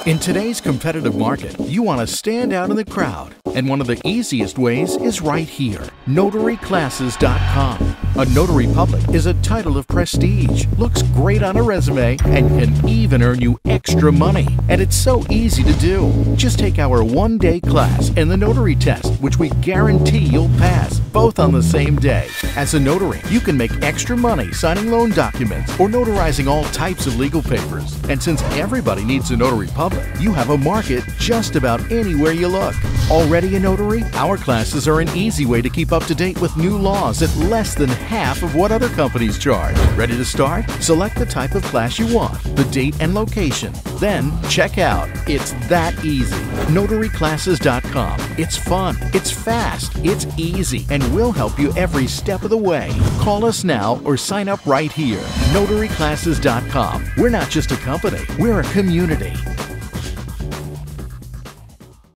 In today's competitive market, you want to stand out in the crowd, and one of the easiest ways is right here, NotaryClasses.com. A notary public is a title of prestige, looks great on a resume, and can even earn you extra money. And it's so easy to do. Just take our one-day class and the notary test, which we guarantee you'll pass, both on the same day. As a notary, you can make extra money signing loan documents or notarizing all types of legal papers. And since everybody needs a notary public, you have a market just about anywhere you look. Already a notary? Our classes are an easy way to keep up to date with new laws at less than half of what other companies charge. Ready to start? Select the type of class you want, the date and location. Then check out. It's that easy. NotaryClasses.com. It's fun, it's fast, it's easy, and we'll help you every step of the way. Call us now or sign up right here. NotaryClasses.com. We're not just a company, we're a community.